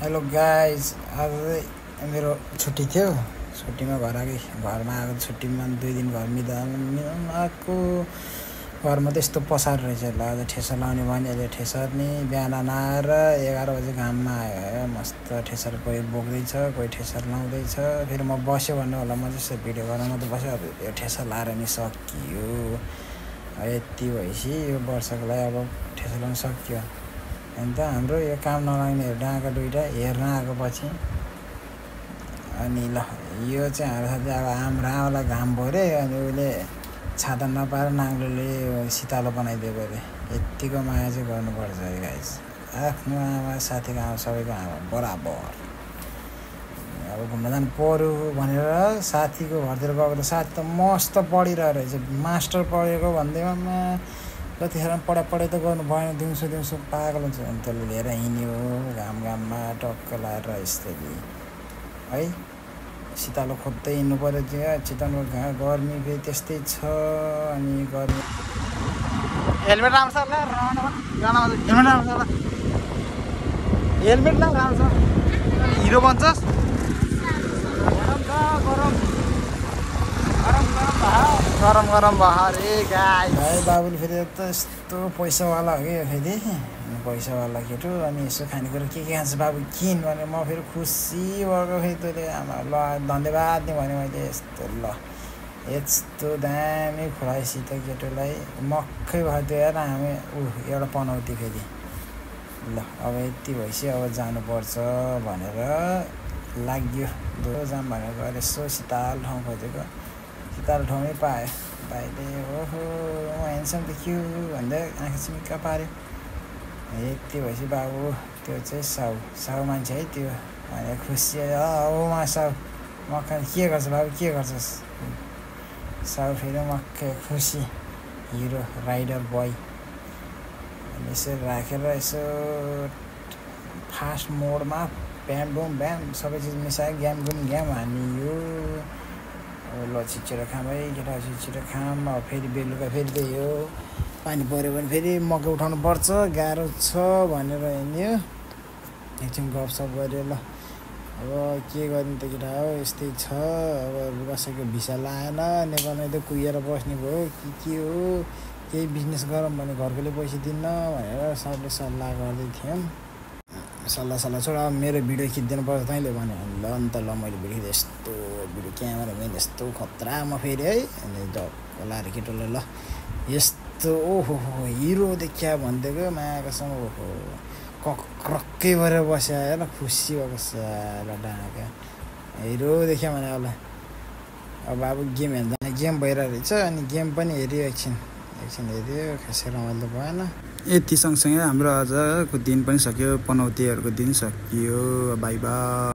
Hello guys, आज मेरो छुट्टी थियो। छुट्टीमा घरमा आएको छुट्टीमा 2 दिन घर मिलाउन आएको। घरमा त यस्तो पसार रहेछ। ल आज ठेसर लाउने भने अहिले ठेसर नि बिहान नआएर 11 बजे घाममा आयो। मस्त ठेसर कोही बोक्दैछ, कोही ठेसर लाउँदैछ। फेरि म बस्यो भन्नु होला, म जस्तो भिडियो गर्न मात्रै बस्यो। अब यो ठेसर लाएर नि सकियो। यति भएपछि यो वर्षको लागि अब ठेसर लाउनु सकियो। अन्त हाम्रो यो काम नलाग्नेहरू डाँगा दुइटा हेर्न आएको पछि अनि ल यो चाहिँ हाम्रो साथी अब आम्रालाई घाम भयो अरे। अनि उसले छाता नपाएर नाङ्लोले सितालो बनाइदिएको अरे। यत्तिको माया चाहिँ गर्नुपर्छ है गाइस। आफ्नो आमा साथीको आमा सबैको आमा बराबर। अब घुम्न जानु पऱ्यो भनेर साथीको घरतिर गएको त साथी त मस्त पढिरहेको रहेछ। मास्टर पढेको भन्दैमा कतिखेर पढाइ त गर्नु भएन। दिउँसो पागल हुन्छ। अनि त्यसले लिएर हिँड्यो घाममा टक्क लाएर यसरी है सितालो खोज्दै हिँड्नु पऱ्यो। त्यो चितवनको गर्मी फेरि त्यस्तै छ। अनि गर्मी हेलमेट राम्रो छ हेलमेट राम्रो छ। हिरो बन्छस्। गरम भयो रे गाई। भाइ बाबुले फेरि त यस्तो पैसावाला हो कि फेरि पैसावाला केटो। अनि यसो खानेकुरा के खान्छ बाबु किन भने म फेरि खुसी भएको। फेरि तैँले आमा ल धन्यवाद नि भने मैले। यस्तो ल यस्तो दामी खुवाइसित केटोलाई मक्कै भयो त्यो यार। हामी एउटा पनौती फेरि ल अब यति भएपछि अब जानुपर्छ भनेर लाग्यो। जाम भनेर गएर यसो शीतल ठाउँ खोजेको। शीतल ठाउँमै पायो। भाइले ओहो म ह्यान्डसम देखियो भन्दै आँखा चिम्का पाऱ्यो। यति भएपछि बाबु त्यो चाहिँ साउ मान्छे है त्यो भनेर खुसी मा साउ मक्का के गर्छ बाबु के गर्छस्। साउ फेरि मक्कै खुसी हिरो राइडर बोय। अनि यसो राखेर यसो फास्ट मोडमा ब्याम बुम ब्याम सबै चिज मिसायो। ग्याम हानियो। ल छिटो खाम है केटा छिटो खाम। अब फेरि बेलुका फेरि त्यही हो। पानी पऱ्यो भने फेरि मकै उठाउनु पर्छ गाह्रो छ भनेर हिँड्यो। एकछिन गफसफ गऱ्यो। ल अब के गर्ने त केटा हो यस्तै छ। अब कसैको भिसा लाएन नेपालमा त कुहिएर बस्ने भयो के हो। केही बिजनेस गरौँ भने घरकोले पैसा दिन्न भनेर सबले सल्लाह गर्दै थियौँ। सल्लाह छोड अब मेरो भिडियो खिचिदिनु पर्छ तैँले भने। ल अन्त ल मैले भिडियो खिचेँ। यस्तो भिडियो क्यामेराम्यान यस्तो खतरामा फेरि है। अनि झक्क लाएर केटोले ल यस्तो ओहो हिरो देखिया भनिदिएको मायाकोसँग। ओहो कक्रक्कै भएर बस्यो हेर खुसी भएको साला डाँगा हिरो देखियो भने होला। अब बाबु गेम हेर्दा गेम भइरहेको रहेछ। अनि गेम पनि हेऱ्यो एकछिन हेऱ्यो। खासै रमाइलो भएन। यति सँगसँगै हाम्रो आजको दिन पनि सक्यो। पनौतीहरूको दिन सकियो। By by.